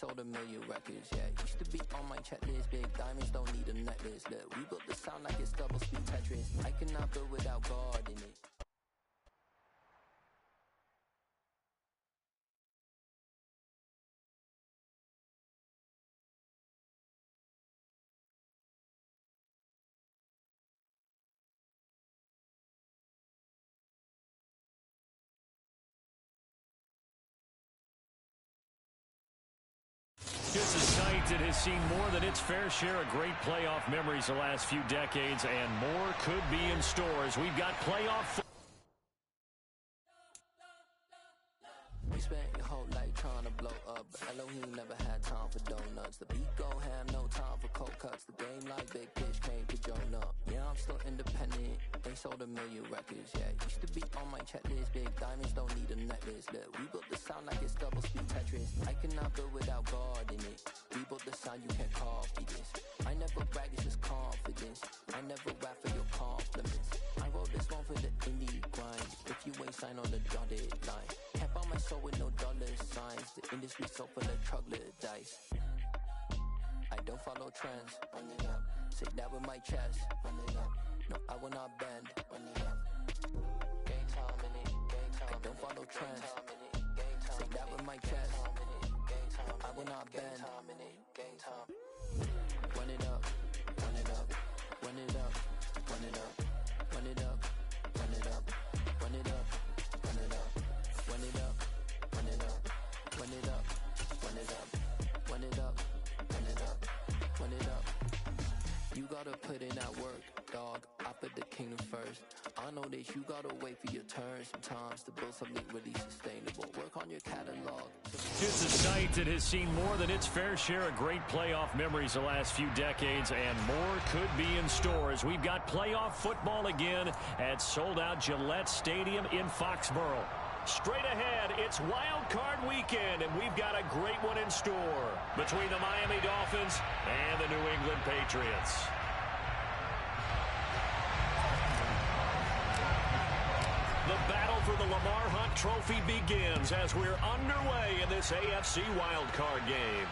sold a million records, yeah. Used to be on my checklist, big diamonds don't need a necklace. Look, we built the sound like it's double speed Tetris. I cannot build without God in it. It's a site that has seen more than its fair share of great playoff memories the last few decades, and more could be in store as we've got playoff. We spent your whole life trying to blow up, but Elohim never had time for donuts. The beat go ham, no time for cold cuts. The game like Big Fish came to Jonah. Yeah, I'm still independent. They sold a million records, yeah. Used to be on my checklist, big diamonds don't need a necklace. Look, we built the sound like it's double speed Tetris. I cannot build without God in it. We built the sound, you can't copy this. I never brag, it's just confidence. I never rap for your compliments. I wrote this one for the indie grind. If you ain't signed on the dotted line, can't buy my soul with no dollar signs. The industry so full of troglodytes. I don't follow trends. Run it up. Say that with my chest. Run it up. No, I will not bend. Run it up. Game time in it. Game time. I don't follow trends. Say that with my chest. I will not bend. Game time. Run it up. Run it up. Run it up. Run it up. Run it up. Run it up. Run it up. Run it up. Run it up. Run it up. Run it up. Run it up. Run it up. Run it up. Run it up. You gotta put in that work, dog. I put the kingdom first. I know that you gotta wait for your turn sometimes to build something really sustainable. Work on your catalog. It's a site that has seen more than its fair share of great playoff memories the last few decades, and more could be in store as we've got playoff football again at sold-out Gillette Stadium in Foxborough. Straight ahead, it's Wild Card Weekend, and we've got a great one in store between the Miami Dolphins and the New England Patriots. The battle for the Lamar Hunt Trophy begins as we're underway in this AFC Wild Card game.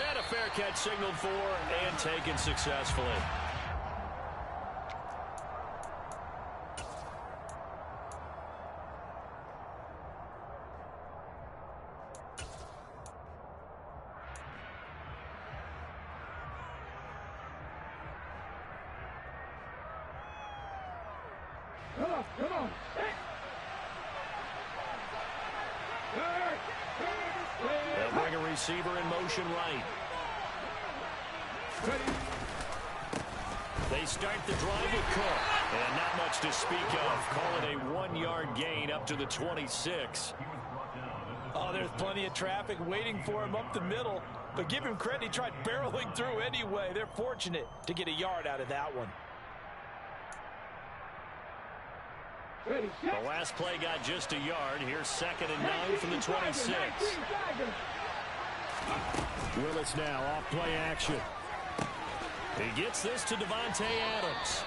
And a fair catch signaled for and taken successfully. Come on. They'll bring a receiver in motion right. They start the drive with Cook. And not much to speak of. Call it a 1-yard gain up to the 26. Oh, there's plenty of traffic waiting for him up the middle. But give him credit, he tried barreling through anyway. They're fortunate to get a yard out of that one. The last play got just a yard. Here's 2nd and 9 from the 26. Willis now off play action. He gets this to Devontae Adams.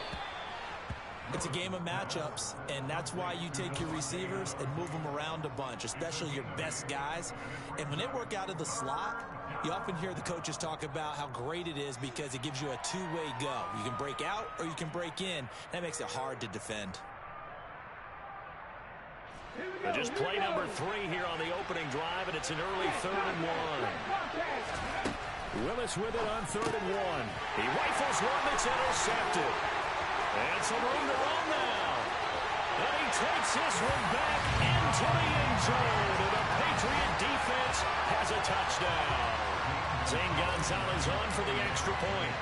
It's a game of matchups, and that's why you take your receivers and move them around a bunch, especially your best guys. And when they work out of the slot, you often hear the coaches talk about how great it is because it gives you a two-way go. You can break out or you can break in. That makes it hard to defend. Just play number 3 here on the opening drive, and it's an early 3rd and 1. Willis with it on 3rd and 1. He rifles one that's intercepted. And some room to run now. And he takes this one back into the end zone. And the Patriot defense has a touchdown. Zane Gonzalez on for the extra point.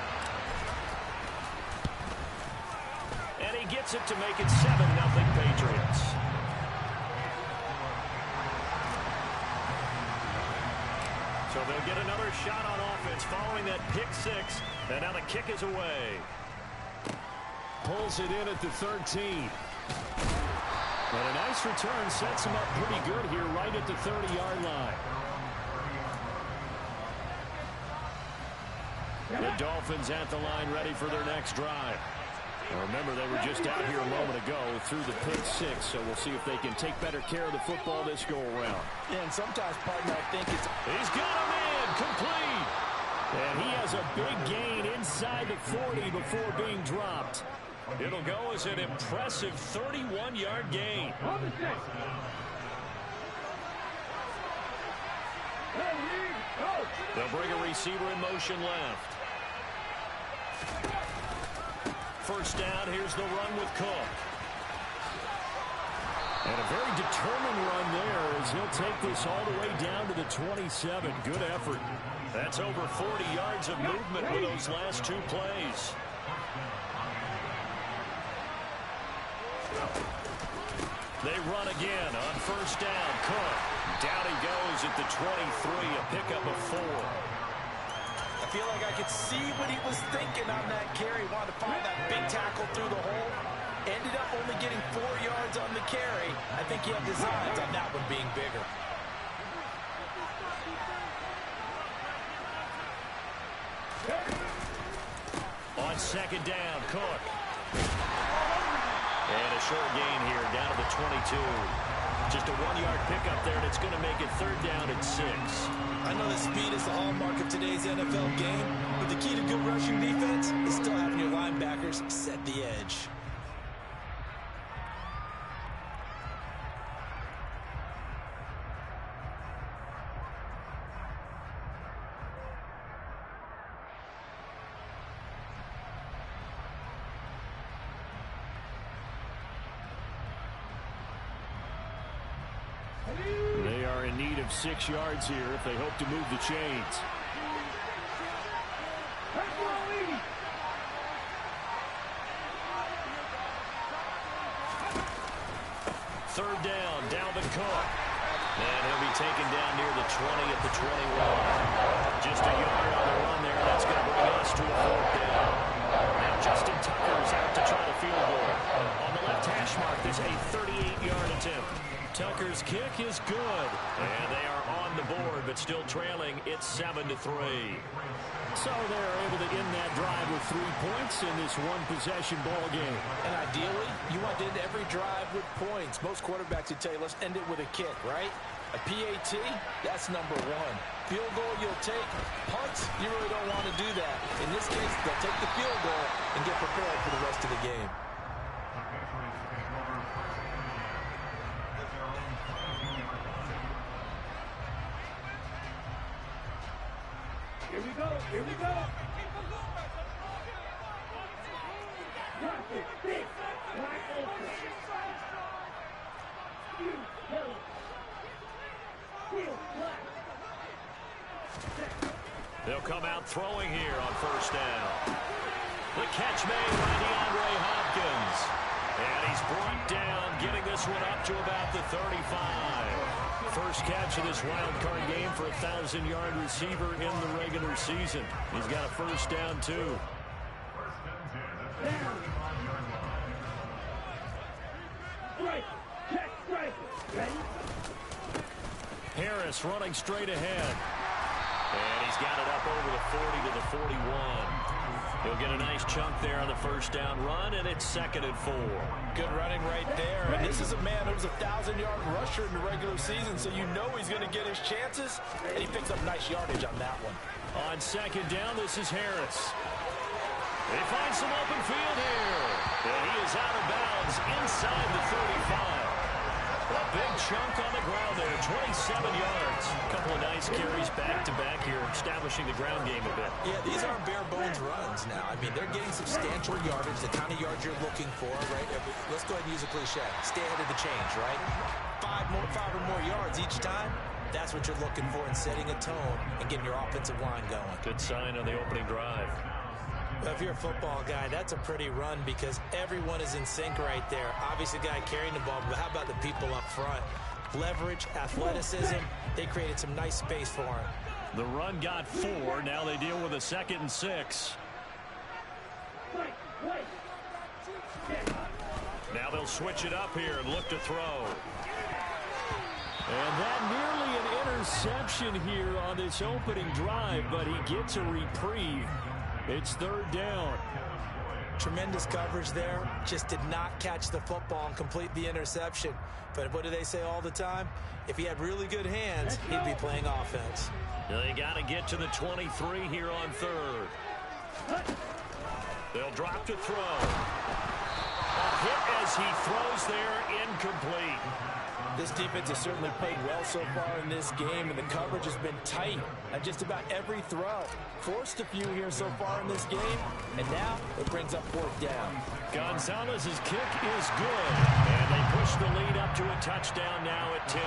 And he gets it to make it 7-0 Patriots. So they'll get another shot on offense following that pick 6. And now the kick is away. Pulls it in at the 13. But a nice return sets him up pretty good here right at the 30-yard line. The Dolphins at the line ready for their next drive. Now remember, they were just out here a moment ago through the pick 6, so we'll see if they can take better care of the football this go-around. Yeah, and sometimes, partner, I think it's... He's got him in! complete. And he has a big gain inside the 40 before being dropped. It'll go as an impressive 31-yard gain. On the 6. They'll bring a receiver in motion left. First down, here's the run with Cook. And a very determined run there as he'll take this all the way down to the 27. Good effort. That's over 40 yards of movement with those last 2 plays. They run again on first down. Cook. Down he goes at the 23, a pickup of 4. I feel like I could see what he was thinking on that carry. Wanted to find that big tackle through the hole. Ended up only getting 4 yards on the carry. I think he had designs on that one being bigger. On second down, Cook. And a short gain here, down to the 22. Just a 1-yard pickup there, and it's going to make it third down at 6. I know that speed is the hallmark of today's NFL game, but the key to good rushing defense is still having your linebackers set the edge. They are in need of 6 yards here if they hope to move the chains. Third down, Dalvin Cook. And he'll be taken down near the 20 at the 21. Just a yard on the run there. That's going to bring us to a 4th down. Now Justin Tucker's out to try the field goal. On the left hash mark, there's a 38-yard attempt. Tucker's kick is good. And they are on the board, but still trailing. It's 7-3. So they're able to end that drive with 3 points in this one-possession ball game. And ideally, you want to end every drive with points. Most quarterbacks would tell you, let's end it with a kick, right? A PAT, that's number 1. Field goal you'll take. Punts, you really don't want to do that. In this case, they'll take the field goal and get prepared for the rest of the game. Here we go. Here we go. Drop it. 6. Wide open. Yellow. Field black. They'll come out throwing here on first down. The catch made by DeAndre Hopkins. And he's brought down, getting this one up to about the 35. First catch of this wild card game for a 1,000-yard receiver in the regular season. He's got a first down, too. Strike. Check strike. Ready? Harris running straight ahead. And he's got it up over the 40 to the 41. He'll get a nice chunk there on the first down run, and it's 2nd and 4. Good running right there. And this is a man who's a 1,000-yard rusher in the regular season, so you know he's going to get his chances, and he picks up nice yardage on that one. On second down, this is Harris. They find some open field here. And he is out of bounds inside the 35. A big chunk on the ground there, 27 yards. A couple of nice carries back-to-back here, establishing the ground game a bit. Yeah, these aren't bare-bones runs now. I mean, they're getting substantial yardage, the kind of yards you're looking for, right? Let's go ahead and use a cliche. Stay ahead of the change, right? 5 or more yards each time. That's what you're looking for in setting a tone and getting your offensive line going. Good sign on the opening drive. Well, if you're a football guy, that's a pretty run because everyone is in sync right there. Obviously, the guy carrying the ball, but how about the people up front? Leverage, athleticism, they created some nice space for him. The run got 4. Now they deal with a 2nd and 6. Now they'll switch it up here and look to throw. And that nearly an interception here on this opening drive, but he gets a reprieve. It's 3rd down. Tremendous coverage there. Just did not catch the football and complete the interception. But what do they say all the time? If he had really good hands, he'd be playing offense. They got to get to the 23 here on third. They'll drop to throw. A hit as he throws there, incomplete. This defense has certainly played well so far in this game, and the coverage has been tight on just about every throw. Forced a few here so far in this game, and now it brings up fourth down. Gonzalez's kick is good, and they push the lead up to a touchdown now at 10-3.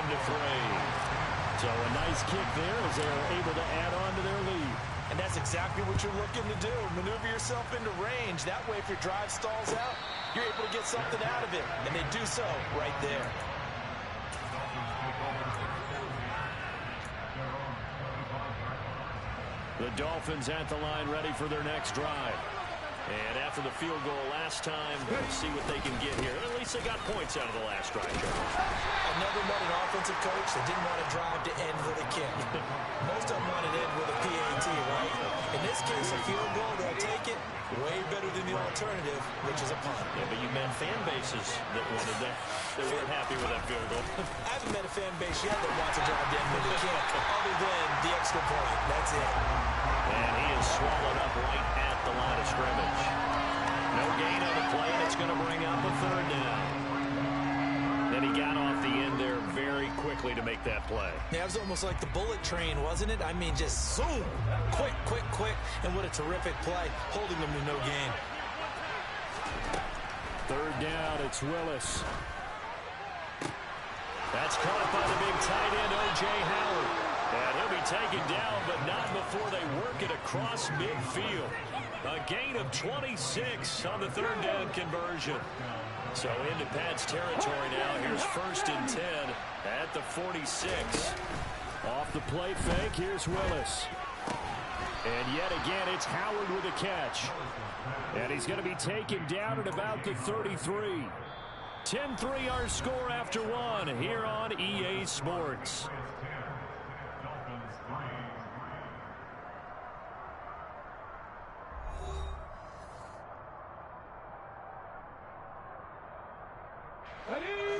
So a nice kick there as they're able to add on to their lead. And that's exactly what you're looking to do. Maneuver yourself into range. That way, if your drive stalls out, you're able to get something out of it. And they do so right there. The Dolphins at the line ready for their next drive. And after the field goal last time, we'll see what they can get here. At least they got points out of the last drive, Charles. I've never met an offensive coach that didn't want to drive to end with a kick. Most of them want to end with a PAT, right? In this case, a field goal, they'll take it. Way better than the alternative, which is a punt. Yeah, but you met fan bases that wanted that. They weren't happy with that field goal. I haven't met a fan base yet that wants to drive to end with a kick, other than the extra point. That's it. And he is swallowed up right at the line of scrimmage. No gain on the play, and it's going to bring up a third down. Then he got off the end there very quickly to make that play. Yeah, it was almost like the bullet train, wasn't it? I mean, just zoom, quick, quick, quick, and what a terrific play, holding them to no gain. Third down, it's Willis. That's caught by the big tight end, O.J. Howard. And he'll be taken down, but not before they work it across midfield. A gain of 26 on the third down conversion. So into Pat's territory now. Here's 1st and 10 at the 46. Off the play fake, here's Willis. And yet again, it's Howard with a catch. And he's going to be taken down at about the 33. 10-3 our score after one here on EA Sports.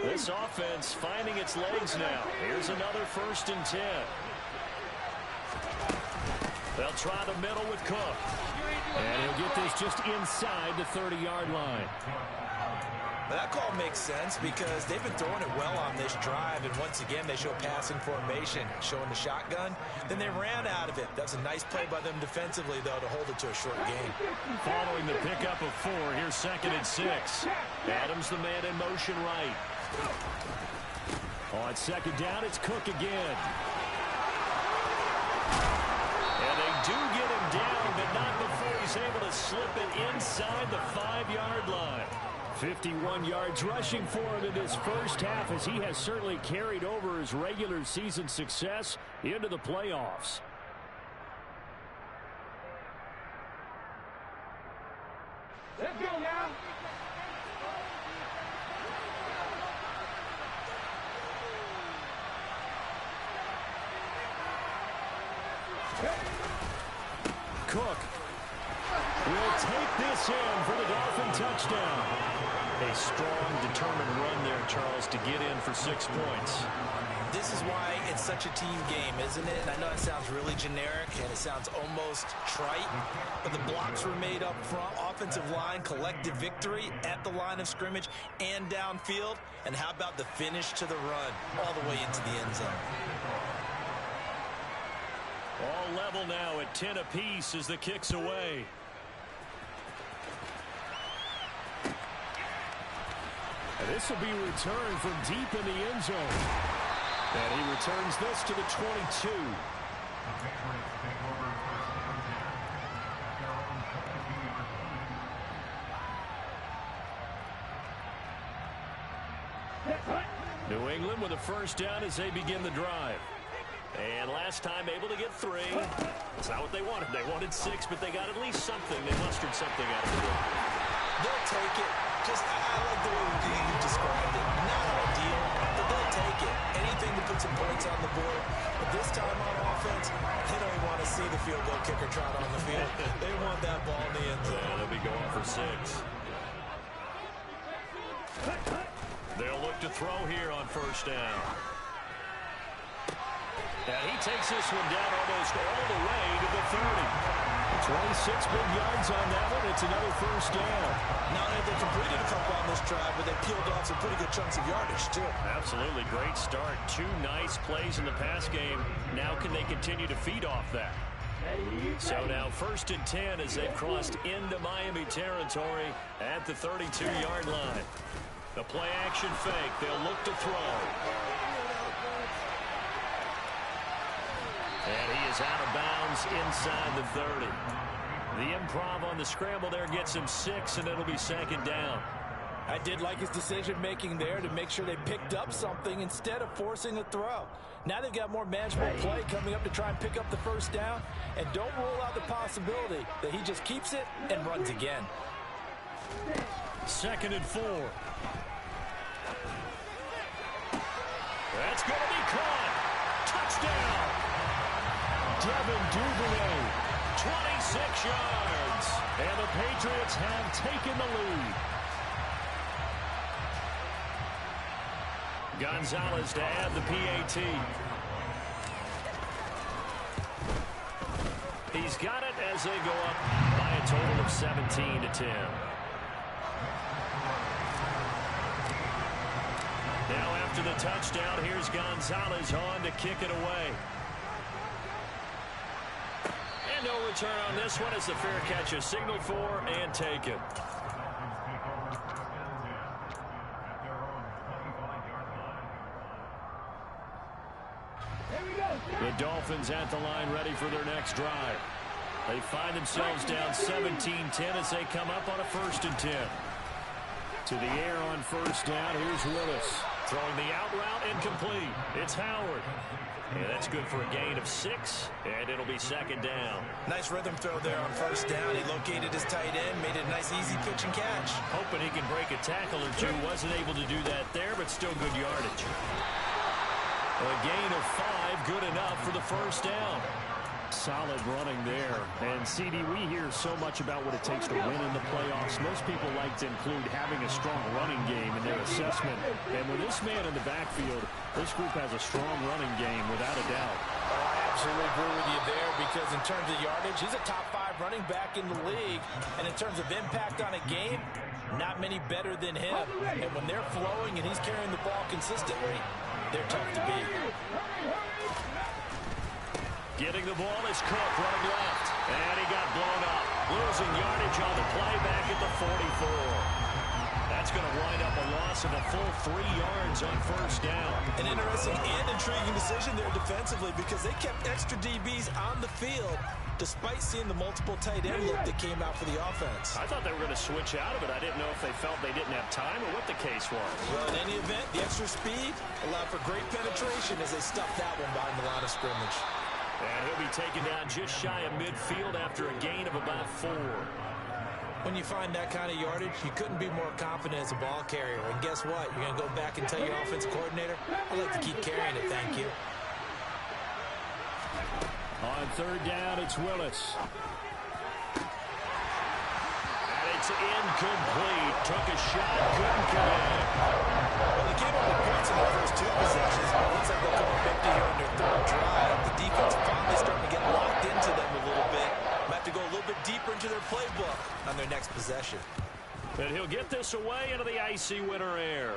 This offense finding its legs now. Here's another 1st and 10. They'll try the middle with Cook. And he'll get this just inside the 30-yard line. Well, that call makes sense because they've been throwing it well on this drive, and once again they show passing formation, showing the shotgun. Then they ran out of it. That's a nice play by them defensively, though, to hold it to a short game. Following the pickup of 4, here's 2nd and 6. Adams the man in motion right. On 2nd down, it's Cook again. And they do get him down, but not before he's able to slip it inside the 5-yard line. 51 yards rushing for him in this first half, as he has certainly carried over his regular season success into the playoffs. Let's go now. Cook will take this in for the Dolphin touchdown. A strong, determined run there, Charles, to get in for 6 points. This is why it's such a team game, isn't it? And I know it sounds really generic and it sounds almost trite, but the blocks were made up front. Offensive line, collective victory at the line of scrimmage and downfield. And how about the finish to the run all the way into the end zone? All level now at 10 apiece as the kick's away. And this will be returned from deep in the end zone. And he returns this to the 22. New England with a 1st down as they begin the drive. And last time able to get 3. That's not what they wanted. They wanted 6, but they got at least something. They mustered something out of the drive. They'll take it. I like the way you described it. Not ideal, but they'll take it. Anything to put some points on the board. But this time on offense, they don't want to see the field goal kicker trot on the field. They want that ball in the end zone. Yeah, they'll be going for 6. They'll look to throw here on first down. And he takes this one down almost all the way to the 30. 26 big yards on that one. It's another first down. Not only have they completed a couple on this drive, but they peeled off some pretty good chunks of yardage, too. Absolutely. Great start. 2 nice plays in the pass game. Now can they continue to feed off that? So now 1st and 10 as they've crossed into Miami territory at the 32-yard line. The play action fake. They'll look to throw. And he is out of bounds inside the 30. The improv on the scramble there gets him 6, and it'll be 2nd down. I did like his decision-making there to make sure they picked up something instead of forcing a throw. Now they've got more manageable play coming up to try and pick up the first down, and don't rule out the possibility that he just keeps it and runs again. 2nd and 4. That's going to be caught. Touchdown. Devin Duvernay, 26 yards. And the Patriots have taken the lead. Gonzalez to add the PAT. He's got it as they go up by a total of 17-10. Now after the touchdown, here's Gonzalez on to kick it away. And no return on this one as the fair catch is signaled for and taken. The Dolphins at the line ready for their next drive. They find themselves down 17-10 as they come up on a 1st and 10. To the air on first down. Here's Willis. Throwing the out route incomplete. It's Howard. And that's good for a gain of 6, and it'll be 2nd down. Nice rhythm throw there on first down. He located his tight end, made it a nice easy pitch and catch. Hoping he can break a tackle or two. Wasn't able to do that there, but still good yardage. A gain of 5, good enough for the first down. Solid running there. And, CD, we hear so much about what it takes to win in the playoffs. Most people like to include having a strong running game in their assessment. And with this man in the backfield, this group has a strong running game, without a doubt. Oh, I absolutely agree with you there because in terms of yardage, he's a top 5 running back in the league. And in terms of impact on a game, not many better than him. And when they're flowing and he's carrying the ball consistently, they're tough to beat. Getting the ball is Cook running left. And he got blown up. Losing yardage on the play back at the 44. That's going to wind up a loss of a full 3 yards on first down. An interesting and intriguing decision there defensively because they kept extra DBs on the field despite seeing the multiple tight end look that came out for the offense. I thought they were going to switch out of it. I didn't know if they felt they didn't have time or what the case was. Well, in any event, the extra speed allowed for great penetration as they stuffed that one behind the line of scrimmage. And he'll be taken down just shy of midfield after a gain of about 4. When you find that kind of yardage, you couldn't be more confident as a ball carrier. And guess what? You're going to go back and tell your offensive coordinator, I'd like to keep carrying it, thank you. On third down, it's Willis. And it's incomplete. Took a shot, couldn't connect. Well, they came up with points in the first 2 possessions, but it looks like they'll come up empty here on their 3rd drive. The defense finally starting to get locked into them a little bit. Might have to go a little bit deeper into their playbook on their next possession. And he'll get this away into the icy winter air.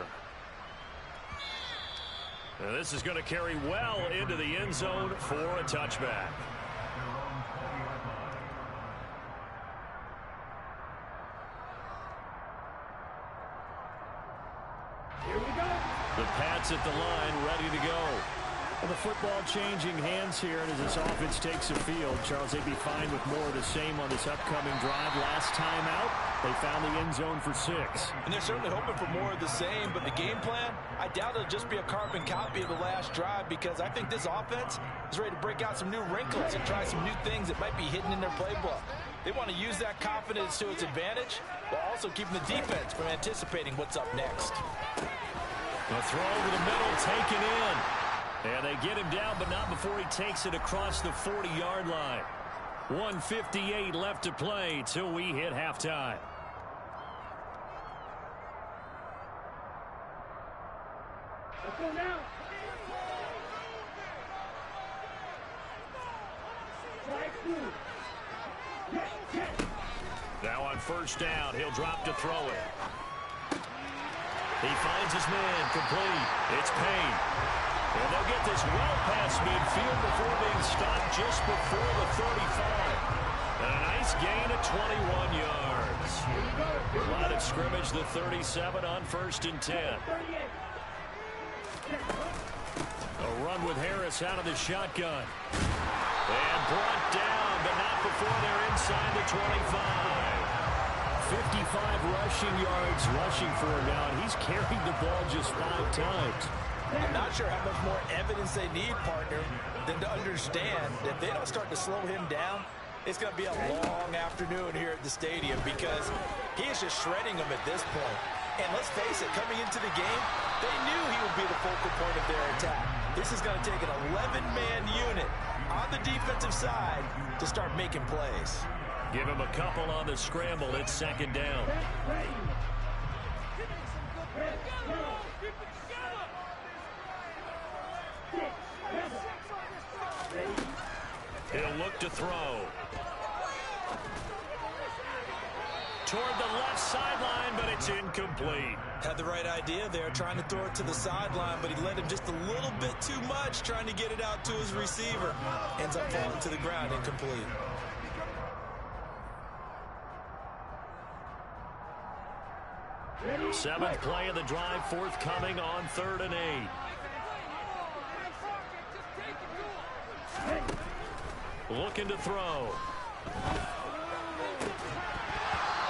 And this is going to carry well into the end zone for a touchback. Here we go. The Pats at the line, ready to go. Well, the football changing hands here, and as this offense takes the field, Charles, they'd be fine with more of the same on this upcoming drive. Last time out, they found the end zone for 6. And they're certainly hoping for more of the same, but the game plan, I doubt it'll just be a carbon copy of the last drive because I think this offense is ready to break out some new wrinkles and try some new things that might be hidden in their playbook. They want to use that confidence to its advantage, while also keeping the defense from anticipating what's up next. The throw over the middle, taken in. And they get him down, but not before he takes it across the 40-yard line. 1:58 left to play till we hit halftime. Let's go now. Now on first down, he'll drop to throw it. He finds his man, complete. It's Payne. And they'll get this well past midfield before being stopped just before the 35. And a nice gain of 21 yards. Line of scrimmage, the 37 on 1st and 10. A run with Harris out of the shotgun. And brought down, but not before they're inside the 25. 55 rushing yards rushing for him now, and he's carried the ball just 5 times. I'm not sure how much more evidence they need, partner, than to understand that if they don't start to slow him down, it's going to be a long afternoon here at the stadium because he is just shredding them at this point. And let's face it, coming into the game, they knew he would be the focal point of their attack. This is going to take an 11-man unit on the defensive side to start making plays. Give him a couple on the scramble. It's 2nd down. He'll look to throw. Toward the left sideline, but it's incomplete. Had the right idea there, trying to throw it to the sideline, but he led him just a little bit too much, trying to get it out to his receiver. Ends up falling to the ground, incomplete. Seventh play of the drive, forthcoming on 3rd and 8. Looking to throw.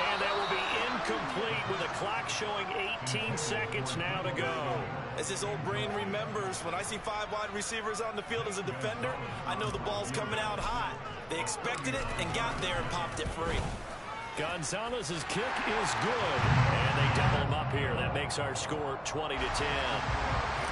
And that will be incomplete with the clock showing 18 seconds now to go. As his old brain remembers, when I see 5 wide receivers on the field as a defender, I know the ball's coming out hot. They expected it and got there and popped it free. Gonzalez's kick is good, and they double him up here. That makes our score 20-10.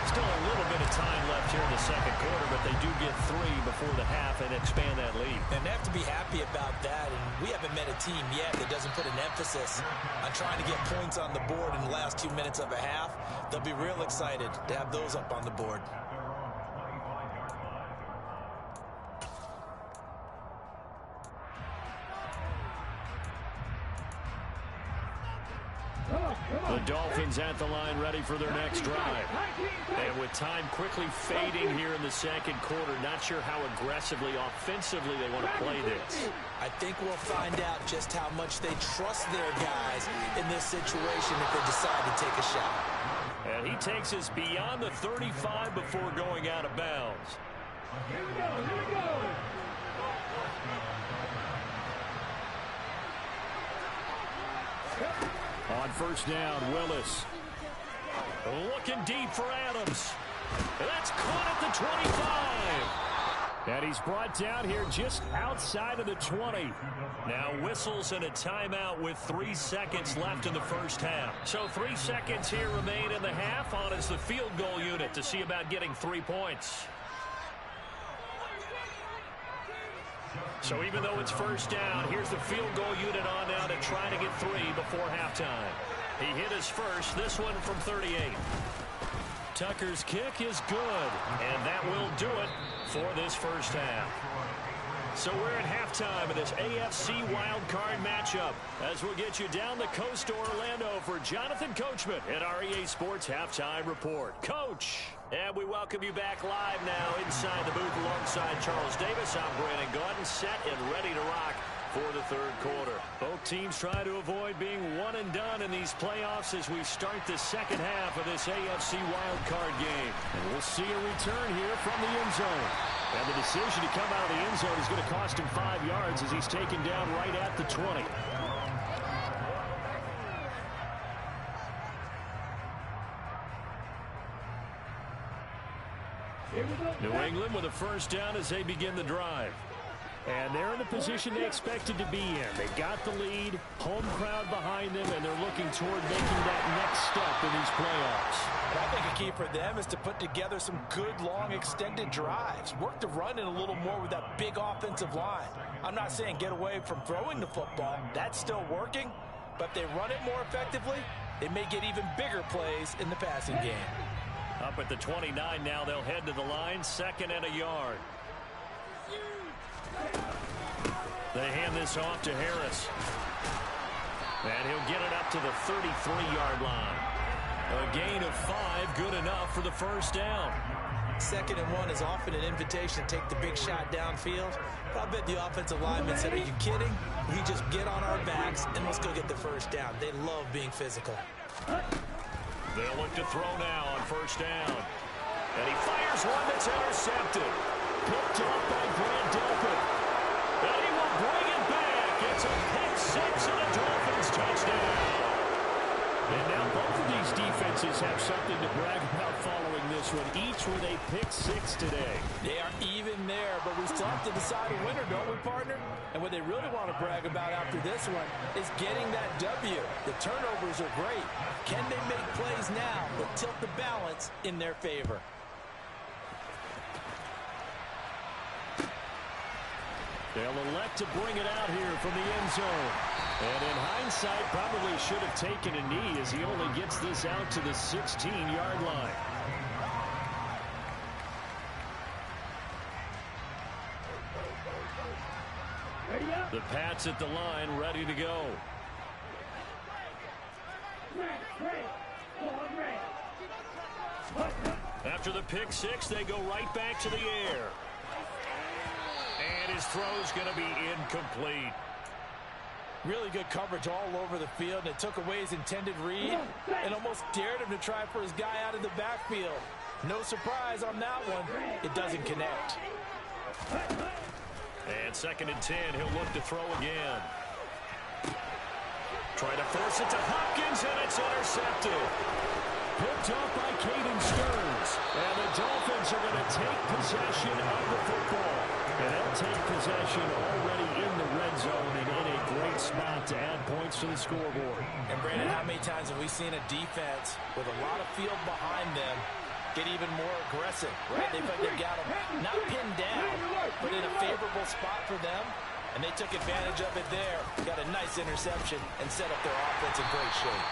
Still a little bit of time left here in the 2nd quarter, but they do get 3 before the half and expand that lead. And they have to be happy about that, and we haven't met a team yet that doesn't put an emphasis on trying to get points on the board in the last 2 minutes of a half. They'll be real excited to have those up on the board. The Dolphins at the line, ready for their next drive. And with time quickly fading here in the 2nd quarter, not sure how aggressively, offensively they want to play this. I think we'll find out just how much they trust their guys in this situation if they decide to take a shot. And he takes us beyond the 35 before going out of bounds. Here we go. On first down, Willis. Looking deep for Adams. That's caught at the 25. And he's brought down here just outside of the 20. Now whistles and a timeout with 3 seconds left in the first half. So 3 seconds here remain in the half. On is the field goal unit to see about getting 3 points. So even though it's first down, here's the field goal unit on now to try to get 3 before halftime. He hit his first, this one from 38. Tucker's kick is good, and that will do it for this first half. So we're at halftime of this AFC wildcard matchup as we'll get you down the coast to Orlando for Jonathan Coachman at our EA Sports Halftime Report. Coach, and we welcome you back live now inside the booth alongside Charles Davis. I'm Brandon Gaudin, set and ready to rock for the 3rd quarter. Both teams try to avoid being one and done in these playoffs as we start the 2nd half of this AFC wildcard game. And we'll see a return here from the end zone. And the decision to come out of the end zone is going to cost him 5 yards as he's taken down right at the 20. New England with a first down as they begin the drive. And they're in the position they expected to be in. They got the lead, home crowd behind them, and they're looking toward making that next step in these playoffs. And I think a key for them is to put together some good, long, extended drives. Work the run in a little more with that big offensive line. I'm not saying get away from throwing the football. That's still working. But if they run it more effectively, they may get even bigger plays in the passing game. Up at the 29 now, they'll head to the line, 2nd and a yard. They hand this off to Harris. And he'll get it up to the 33-yard line. A gain of 5, good enough for the first down. 2nd and 1 is often an invitation to take the big shot downfield. But I bet the offensive lineman said, are you kidding? We just get on our backs and let's go get the first down. They love being physical. They'll look to throw now on first down. And he fires one that's intercepted. Picked off by Grant Delpit. And he will bring it back. It's a pick-6 and a Dolphins touchdown. And now both of these defenses have something to brag about following this one. Each with a pick-6 today. They are even there, but we still have to decide a winner, don't we, partner? And what they really want to brag about after this one is getting that W. The turnovers are great. Can they make plays now that tilt the balance in their favor? They'll elect to bring it out here from the end zone. And in hindsight, probably should have taken a knee as he only gets this out to the 16-yard line. The Pats at the line, ready to go. After the pick-6, they go right back to the air. And his throw's going to be incomplete. Really good coverage all over the field, and it took away his intended read and almost dared him to try for his guy out of the backfield. No surprise on that one. It doesn't connect. And 2nd and 10, he'll look to throw again. Try to force it to Hopkins, and it's intercepted. Picked off by Caden Stearns. And the Dolphins are going to take possession of the football. And they'll take possession already in the red zone and in a great spot to add points to the scoreboard. And Brandon, how many times have we seen a defense with a lot of field behind them get even more aggressive, right? They've got them not pinned down, but in a favorable spot for them. And they took advantage of it there. Got a nice interception and set up their offense in great shape.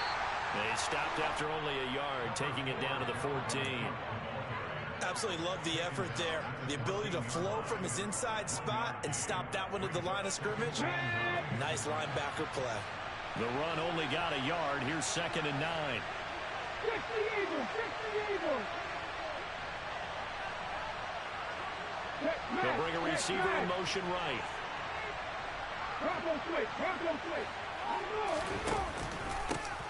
They stopped after only a yard, taking it down to the 14. Absolutely love the effort there. The ability to flow from his inside spot and stop that one at the line of scrimmage. Nice linebacker play. The run only got a yard. Here's 2nd and 9. Fix the Eagles! Fix the Eagles! They'll bring a receiver in motion right. Bronco switch! Bronco switch!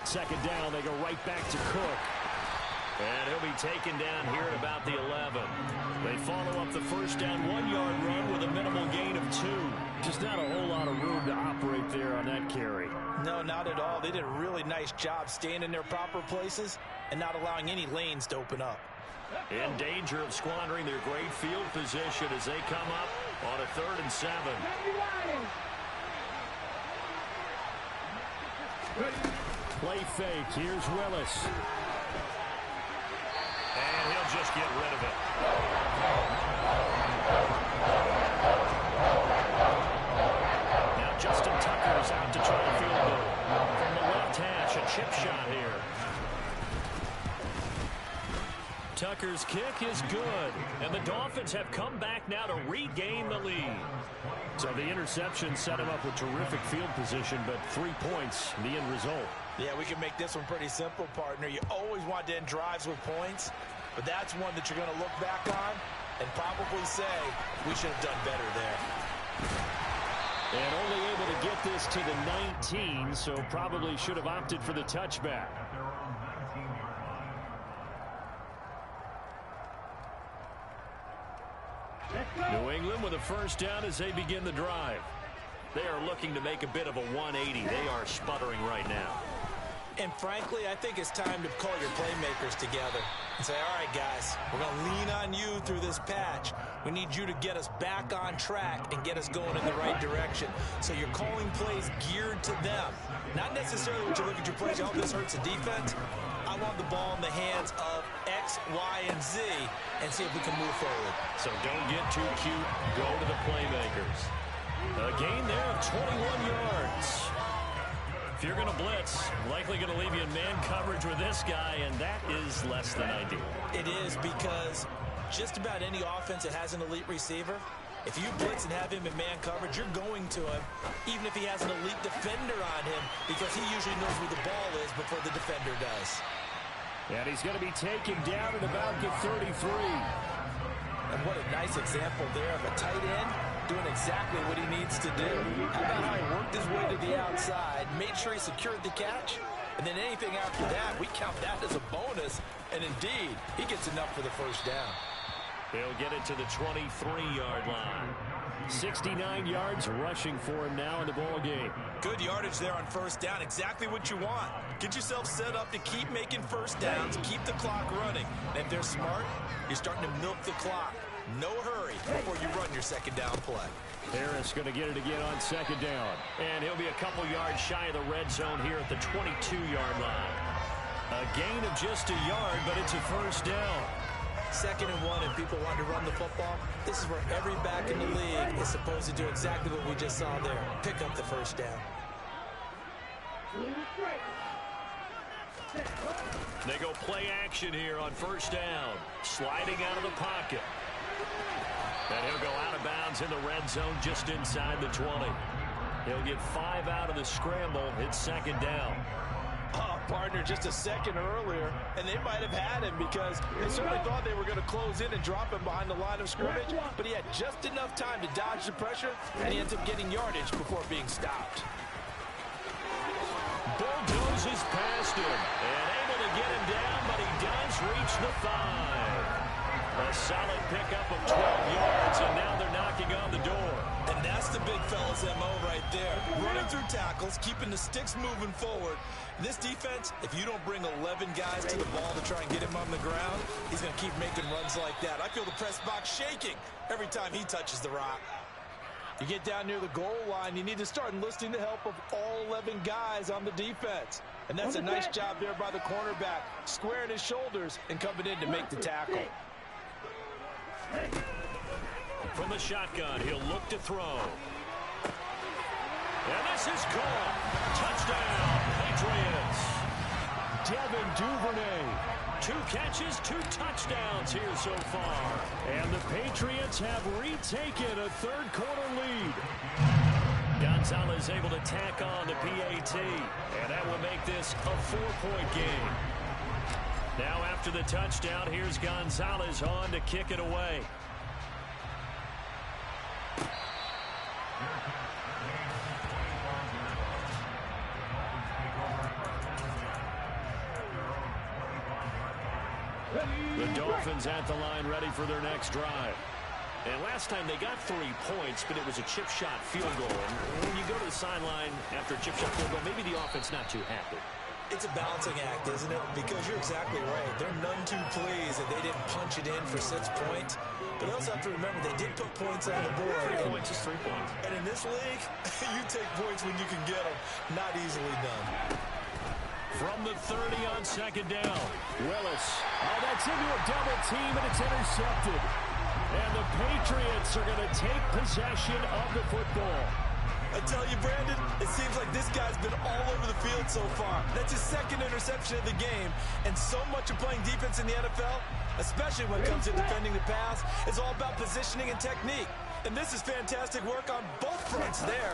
2nd down, they go right back to Cook. And he'll be taken down here at about the 11. They follow up the first down 1-yard run with a minimal gain of 2. Just not a whole lot of room to operate there on that carry. No, not at all. They did a really nice job staying in their proper places and not allowing any lanes to open up. In danger of squandering their great field position as they come up on a 3rd and 7. Play fake. Here's Willis. And he'll just get rid of it. Now Justin Tucker's out to try to field goal. From the left hash, a chip shot here. Tucker's kick is good. And the Dolphins have come back now to regain the lead. So the interception set him up with terrific field position, but 3 points, the end result. Yeah, we can make this one pretty simple, partner. You always want to end drives with points, but that's one that you're going to look back on and probably say, we should have done better there. And only able to get this to the 19, so probably should have opted for the touchback. New England with a first down as they begin the drive. They are looking to make a bit of a 180. They are sputtering right now. And frankly, I think it's time to call your playmakers together. and say, all right, guys, we're going to lean on you through this patch. We need you to get us back on track and get us going in the right direction. So you're calling plays geared to them. Not necessarily when you look at your plays, oh, this hurts the defense. I want the ball in the hands of X, Y, and Z and see if we can move forward. So don't get too cute. Go to the playmakers. A gain there of 21 yards. If you're going to blitz, likely going to leave you in man coverage with this guy, and that is less than ideal. It is, because just about any offense that has an elite receiver, if you blitz and have him in man coverage, you're going to him, even if he has an elite defender on him, because he usually knows where the ball is before the defender does. And he's going to be taken down at about the 33. And what a nice example there of a tight end doing exactly what he needs to do. How about how he worked his way to the outside, made sure he secured the catch, and then anything after that, we count that as a bonus, and indeed, he gets enough for the first down. He'll get it to the 23-yard line. 69 yards rushing for him now in the ball game. Good yardage there on first down. Exactly what you want. Get yourself set up to keep making first downs, keep the clock running. And if they're smart, you're starting to milk the clock. No hurry before you run your second down play. Harris going to get it again on second down. And he'll be a couple yards shy of the red zone here at the 22-yard line. A gain of just a yard, but it's a first down. 2nd and 1, and people want to run the football. This is where every back in the league is supposed to do exactly what we just saw there. Pick up the first down. They go play action here on first down. Sliding out of the pocket. And he'll go out of bounds in the red zone just inside the 20. He'll get 5 out of the scramble. It's second down. Oh, partner, just a second earlier, and they might have had him because they certainly thought they were going to close in and drop him behind the line of scrimmage, but he had just enough time to dodge the pressure, and he ends up getting yardage before being stopped. Bulldozes past him and able to get him down, but he does reach the 5. A solid pickup of 12 yards, and now they're knocking on the door. And that's the big fella's MO right there. Running through tackles, keeping the sticks moving forward. This defense, if you don't bring 11 guys to the ball to try and get him on the ground, he's going to keep making runs like that. I feel the press box shaking every time he touches the rock. You get down near the goal line, you need to start enlisting the help of all 11 guys on the defense. And that's a nice job there by the cornerback, squaring his shoulders and coming in to make the tackle. From the shotgun, he'll look to throw. And this is caught. Touchdown, Patriots. Devin Duvernay. 2 catches, 2 touchdowns here so far. And the Patriots have retaken a third-quarter lead. Gonzalez able to tack on the PAT. And that will make this a 4-point game. Now after the touchdown, here's Gonzalez on to kick it away. The Dolphins at the line ready for their next drive. And last time they got 3 points, but it was a chip shot field goal. And when you go to the sideline after a chip shot field goal, maybe the offense not too happy. It's a balancing act, isn't it? Because you're exactly right. They're none too pleased that they didn't punch it in for 6 points. But they also have to remember they did put points on the board. 3 points is 3 points. And in this league, you take points when you can get them. Not easily done. From the 30 on second down, Willis. Oh, that's into a double team, and it's intercepted. And the Patriots are going to take possession of the football. I tell you, Brandon, it seems like this guy's been all over the field so far. That's his 2nd interception of the game. And so much of playing defense in the NFL, especially when it comes to defending the pass, is all about positioning and technique. And this is fantastic work on both fronts there.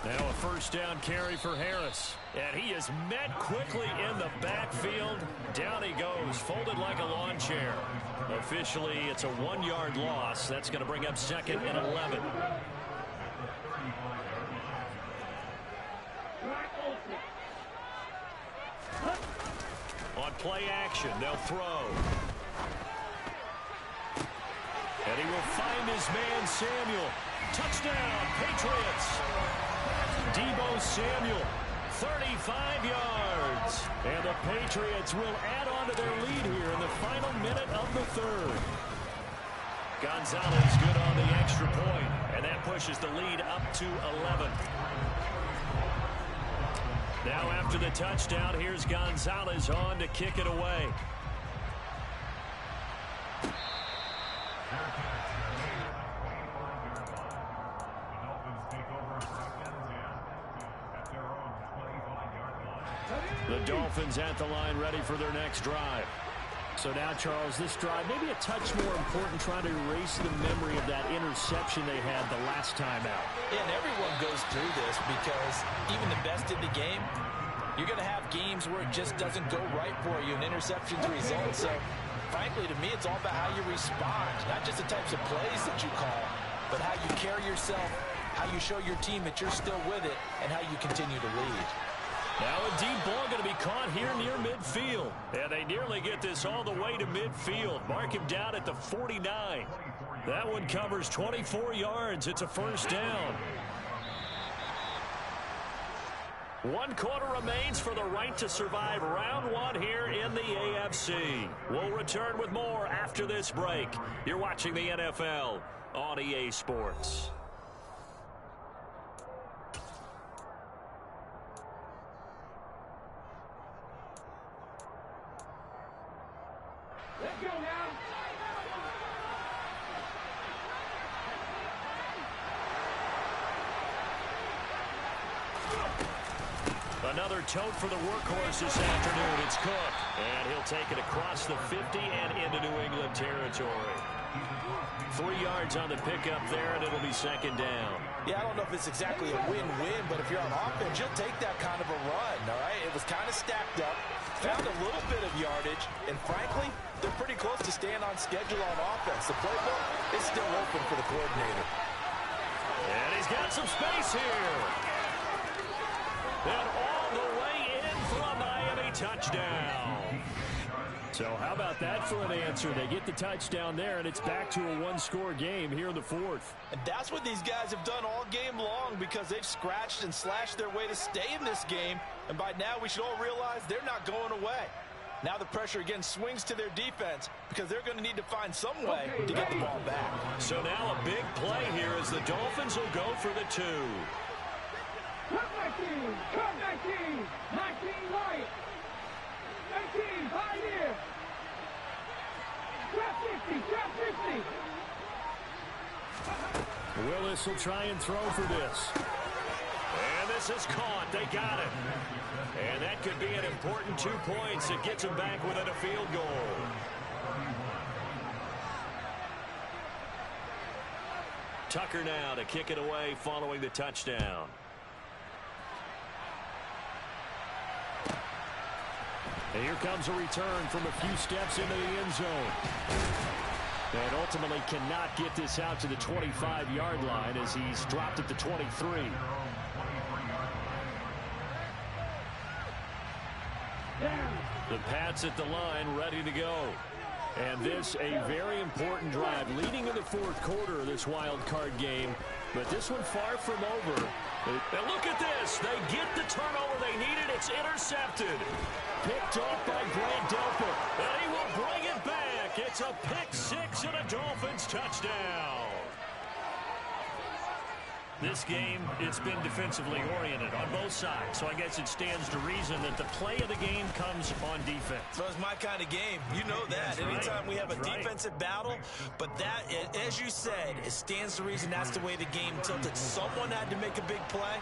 Now a first down carry for Harris. And he is met quickly in the backfield. Down he goes, folded like a lawn chair. Officially, it's a 1-yard loss. That's going to bring up 2nd and 11. On play action, they'll throw. And he will find his man, Samuel. Touchdown, Patriots. Deebo Samuel, 35 yards. And the Patriots will add on to their lead here in the final minute of the third. Gonzalez good on the extra point, and that pushes the lead up to 11. Now after the touchdown, here's Gonzalez on to kick it away. The Dolphins at the line ready for their next drive. So now, Charles, this drive maybe a touch more important, trying to erase the memory of that interception they had the last time out. Yeah, and everyone goes through this because even the best in the game, you're going to have games where it just doesn't go right for you, and interceptions result. So, frankly, to me, it's all about how you respond, not just the types of plays that you call, but how you carry yourself, how you show your team that you're still with it, and how you continue to lead. Now a deep ball going to be caught here near midfield. And they nearly get this all the way to midfield. Mark him down at the 49. That one covers 24 yards. It's a first down. 1 quarter remains for the right to survive round 1 here in the AFC. We'll return with more after this break. You're watching the NFL on EA Sports. Let's go now. Another tote for the workhorse this afternoon. It's Cook. And he'll take it across the 50 and into New England territory. 3 yards on the pickup there, and it'll be second down. Yeah, I don't know if it's exactly a win-win, but if you're on offense, you'll take that kind of a run, all right? It was kind of stacked up, found a little bit of yardage, and frankly, they're pretty close to staying on schedule on offense. The playbook is still open for the coordinator. And he's got some space here. And all the way in for a Miami touchdown. So how about that for an answer? They get the touchdown there, and it's back to a one-score game here in the fourth. And that's what these guys have done all game long because they've scratched and slashed their way to stay in this game. And by now, we should all realize they're not going away. Now the pressure again swings to their defense because they're going to need to find some way to get the ball back. So now a big play here as the Dolphins will go for the 2. Come 19, come 19, 19 right, 19 high here. Trap 50, trap 50. Willis will try and throw for this. And this is caught. They got it. And that could be an important 2 points. It gets them back within a field goal. Tucker now to kick it away following the touchdown. And here comes a return from a few steps into the end zone. And ultimately cannot get this out to the 25-yard line as he's dropped at the 23. The Pats at the line ready to go. And this a very important drive leading in the fourth quarter of this wild card game. But this one far from over. And look at this. They get the turnover they needed. It's intercepted. Picked off by Grant Delpit. And he will bring it back. It's a pick-6 and a Dolphins touchdown. This game, it's been defensively oriented on both sides, so I guess it stands to reason that the play of the game comes on defense. So it's my kind of game. You know that. That's anytime right. we have a That's right. defensive battle, but that, as you said, it stands to reason that's the way the game tilted. Someone had to make a big play,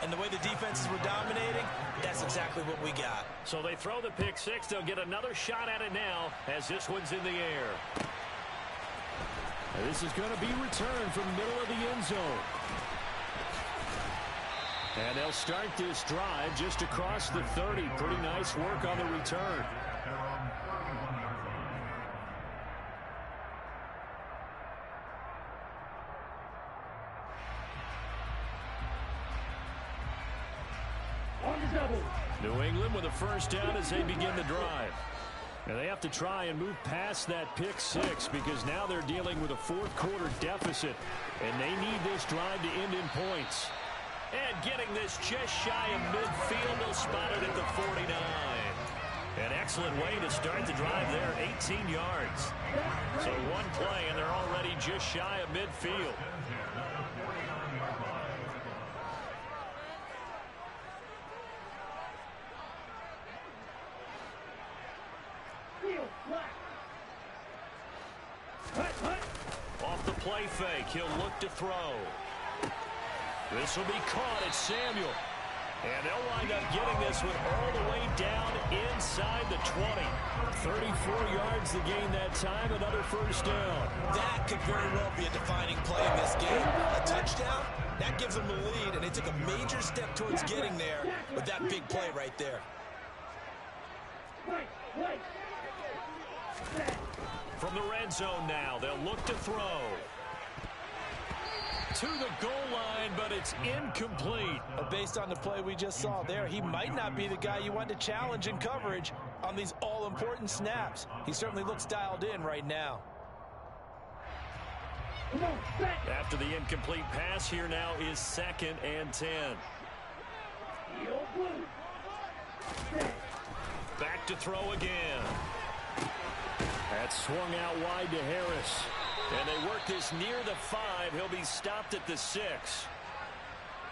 and the way the defenses were dominating, that's exactly what we got. So they throw the pick-6. They'll get another shot at it now as this one's in the air. And this is going to be returned from the middle of the end zone. And they'll start this drive just across the 30. Pretty nice work on the return. On the double. New England with a first down as they begin the drive. And they have to try and move past that pick-6 because now they're dealing with a fourth quarter deficit. And they need this drive to end in points. And getting this just shy of midfield, they'll spot it at the 49. An excellent way to start the drive there, 18 yards. So one play, and they're already just shy of midfield. Off the play fake, he'll look to throw. This will be caught at Samuel. And they'll wind up getting this one all the way down inside the 20. 34 yards to gain that time, another first down. That could very well be a defining play in this game. A touchdown, that gives them the lead, and they took a major step towards getting there with that big play right there. From the red zone now, they'll look to throw. To the goal line, but it's incomplete. Based on the play we just saw there, he might not be the guy you want to challenge in coverage on these all-important snaps. He certainly looks dialed in right now. After the incomplete pass, here now is 2nd and 10. Back to throw again. That's swung out wide to Harris. And they work this near the 5. He'll be stopped at the 6.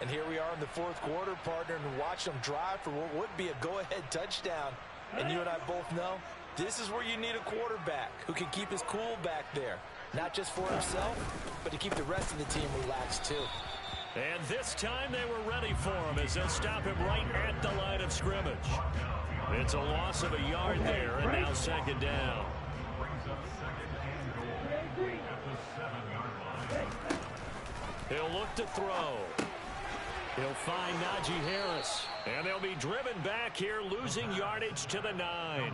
And here we are in the 4th quarter, partner, and watch them drive for what would be a go-ahead touchdown. And you and I both know this is where you need a quarterback who can keep his cool back there. Not just for himself, but to keep the rest of the team relaxed too. And this time they were ready for him as they'll stop him right at the line of scrimmage. It's a loss of a yard there, and now 2nd down. He'll look to throw. He'll find Najee Harris. And they'll be driven back here, losing yardage to the 9.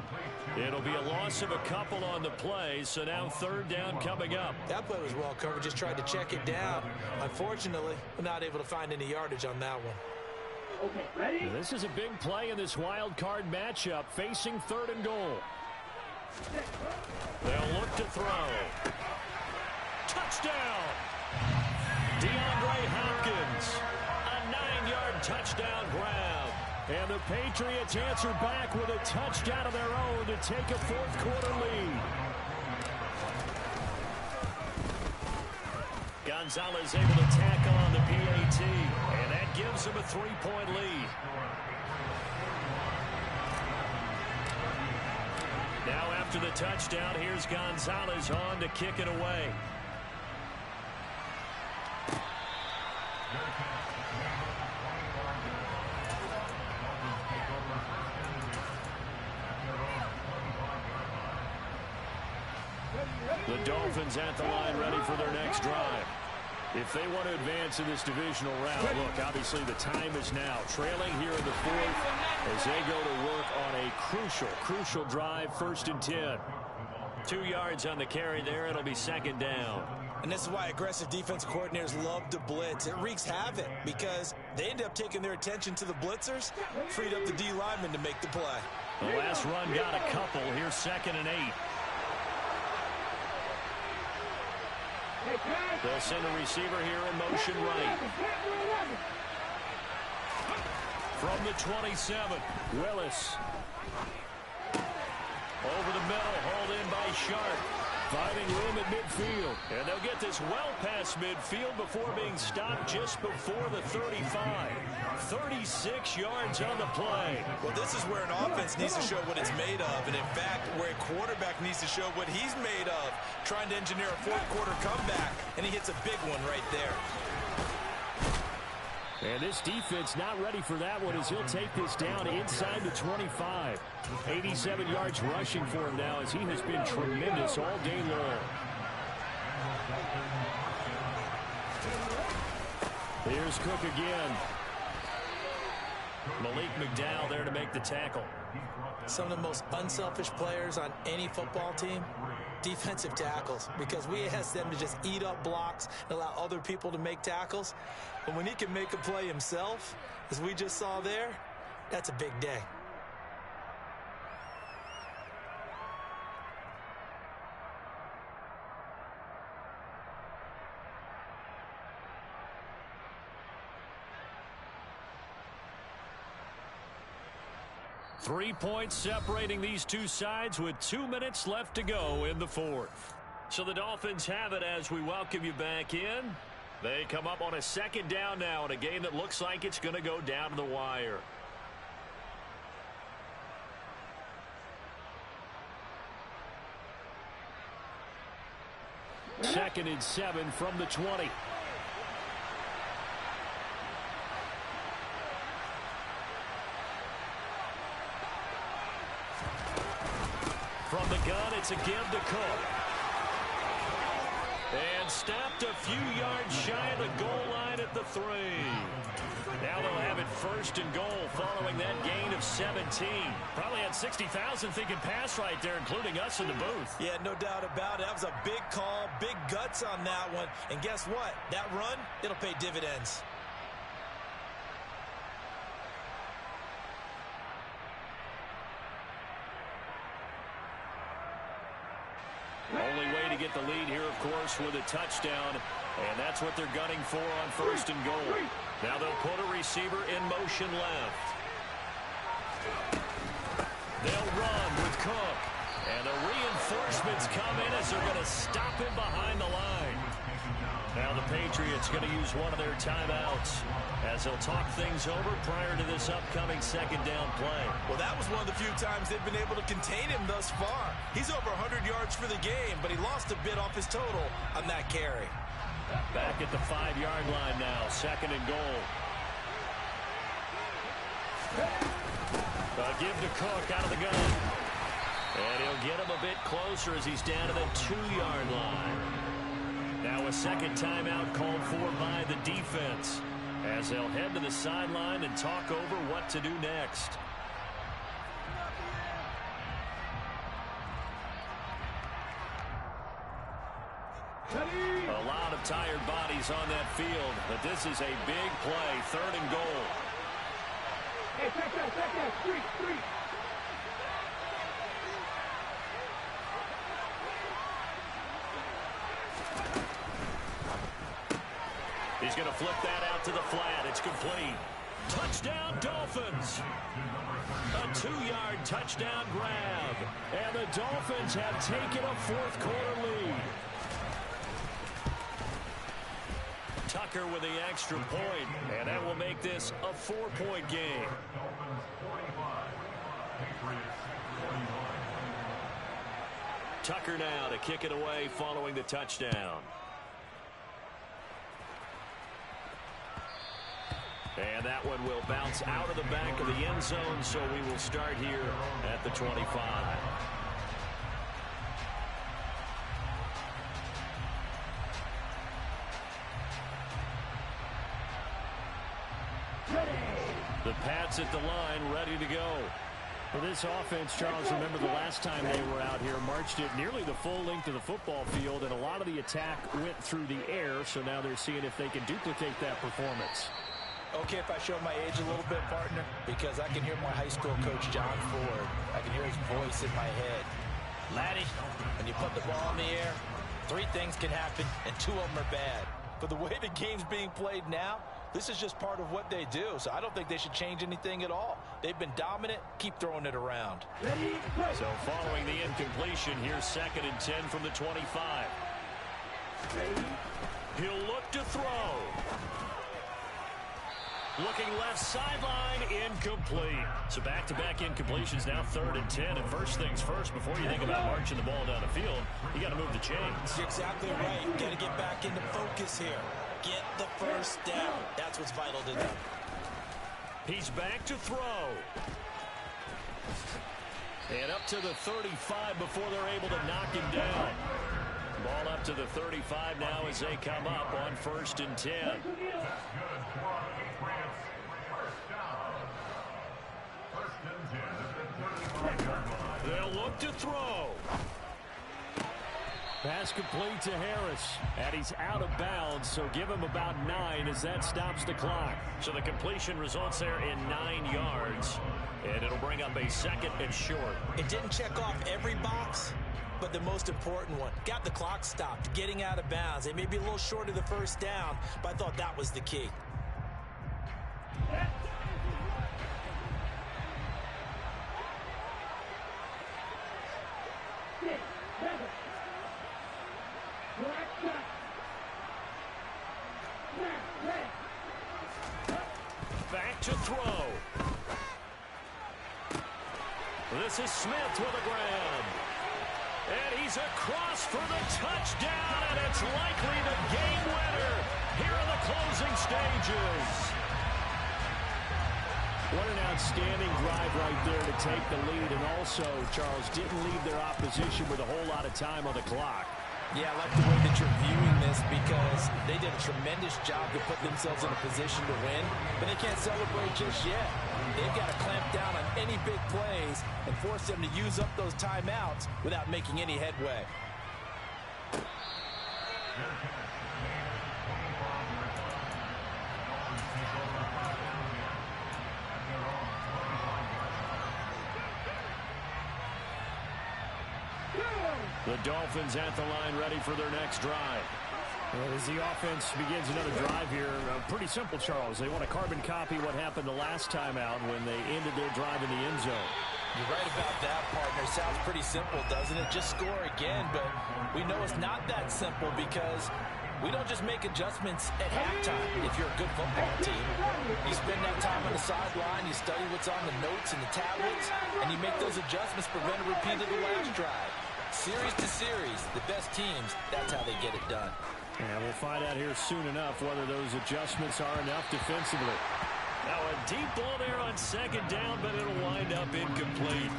It'll be a loss of a couple on the play, so now 3rd down coming up. That play was well covered, just tried to check it down. Unfortunately, we're not able to find any yardage on that one. Okay, ready? This is a big play in this wild card matchup, facing 3rd and goal. They'll look to throw. Touchdown! DeAndre Hopkins, a 9-yard touchdown grab. And the Patriots answer back with a touchdown of their own to take a 4th quarter lead. Gonzalez able to tackle on the PAT, and that gives him a 3-point lead. Now after the touchdown, here's Gonzalez on to kick it away. The Dolphins at the line ready for their next drive. If they want to advance in this divisional round, look, obviously the time is now. Trailing here in the 4th as they go to work on a crucial drive, 1st and 10. 2 yards on the carry there. It'll be 2nd down. And this is why aggressive defense coordinators love to blitz. It wreaks havoc because they end up taking their attention to the blitzers, freed up the D linemen to make the play. The last run got a couple. Here's 2nd and 8. They'll send a receiver here in motion right. From the 27, Willis. Over the middle, hauled in by Sharp. Finding room at midfield. And they'll get this well past midfield before being stopped just before the 35. 36 yards on the play. Well, this is where an offense needs to show what it's made of. And in fact, where a quarterback needs to show what he's made of. Trying to engineer a 4th quarter comeback. And he hits a big one right there. And this defense not ready for that one as he'll take this down inside the 25. 87 yards rushing for him now as he has been tremendous all day long. Here's Cook again. Malik McDowell there to make the tackle. Some of the most unselfish players on any football team, defensive tackles, because we ask them to just eat up blocks and allow other people to make tackles. But when he can make a play himself, as we just saw there, that's a big day. 3 points separating these two sides with 2 minutes left to go in the fourth. So the Dolphins have it as we welcome you back in. They come up on a second down now in a game that looks like it's going to go down to the wire. Second and 7 from the 20. From the gun, it's a give to Cook. And stopped a few yards shy of the goal line at the 3. Now they'll have it first and goal following that gain of 17. Probably had 60,000 thinking pass right there, including us in the booth. Yeah, no doubt about it. That was a big call, big guts on that one. And guess what? That run, it'll pay dividends. Only way to get the lead here, of course, with a touchdown. And that's what they're gunning for on first and goal. Now they'll put a receiver in motion left. They'll run with Cook. And the reinforcements come in as they're going to stop him behind the line. Now the Patriots going to use one of their timeouts as they'll talk things over prior to this upcoming second down play. Well, that was one of the few times they've been able to contain him thus far. He's over 100 yards for the game, but he lost a bit off his total on that carry. Back at the 5-yard line now, second and goal. Give to Cook out of the gun. And he'll get him a bit closer as he's down to the 2-yard line. Now a second timeout called for by the defense as they'll head to the sideline and talk over what to do next. A lot of tired bodies on that field, but this is a big play, third and goal. Hey, check that, street. He's going to flip that out to the flat. It's complete. Touchdown, Dolphins. A 2-yard touchdown grab. And the Dolphins have taken a fourth-quarter lead. Tucker with the extra point, and that will make this a 4-point game. Tucker now to kick it away following the touchdown. And that one will bounce out of the back of the end zone, so we will start here at the 25. The Pats at the line, ready to go. For this offense, Charles, remember the last time they were out here, marched it nearly the full length of the football field, and a lot of the attack went through the air, so now they're seeing if they can duplicate that performance. Okay, if I show my age a little bit, partner, because I can hear my high school coach, John Ford. I can hear his voice in my head. Laddie, when you put the ball in the air, 3 things can happen, and 2 of them are bad. But the way the game's being played now, this is just part of what they do, so I don't think they should change anything at all. They've been dominant. Keep throwing it around. So following the incompletion, here's second and 10 from the 25. He'll look to throw. Looking left sideline, incomplete. So back-to-back incompletions, now third and 10. And first things first, before you think about marching the ball down the field, you got to move the chains. You're exactly right. Got to get back into focus here. Get the first down. That's what's vital to them. He's back to throw. And up to the 35 before they're able to knock him down. Ball up to the 35 now as they come up on first and 10. They'll look to throw. Pass complete to Harris, and he's out of bounds, so give him about 9 as that stops the clock. So the completion results there in 9 yards, and it'll bring up a second and short. It didn't check off every box, but the most important one. Got the clock stopped, getting out of bounds. They may be a little short of the first down, but I thought that was the key. Back to throw. This is Smith with a grab. And he's across for the touchdown, and it's likely the game winner here in the closing stages. What an outstanding drive right there to take the lead, and also, Charles, didn't leave their opposition with a whole lot of time on the clock. Yeah, I like the way that you're viewing this because they did a tremendous job to put themselves in a position to win, but they can't celebrate just yet. They've got to clamp down on any big plays and force them to use up those timeouts without making any headway. The Dolphins at the line, ready for their next drive. As the offense begins another drive here, pretty simple, Charles. They want to carbon copy what happened the last time out when they ended their drive in the end zone. You're right about that, partner. Sounds pretty simple, doesn't it? Just score again, but we know it's not that simple because we don't just make adjustments at halftime. If you're a good football team, you spend that time on the sideline, you study what's on the notes and the tablets, and you make those adjustments to prevent a repeat of the last drive. Series to series, the best teams, that's how they get it done. And we'll find out here soon enough whether those adjustments are enough defensively. Now a deep ball there on second down, but it'll wind up incomplete.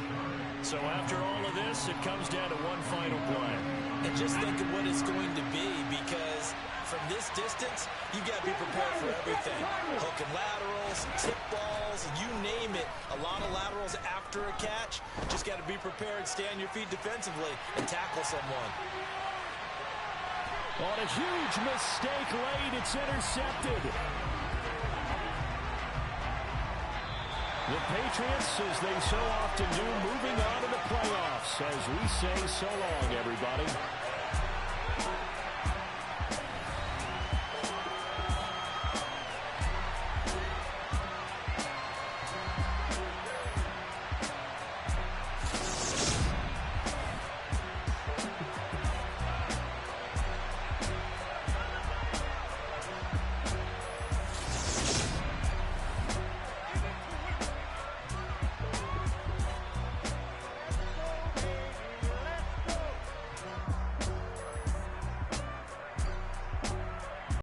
So after all of this, it comes down to one final play. And just think of what it's going to be, because from this distance, you've got to be prepared for everything. Hook and laterals, tip balls, you name it. A lot of laterals after a catch. Just got to be prepared, stay on your feet defensively, and tackle someone. On a huge mistake late, it's intercepted. The Patriots, as they so often do, moving on to the playoffs as we say so long, everybody.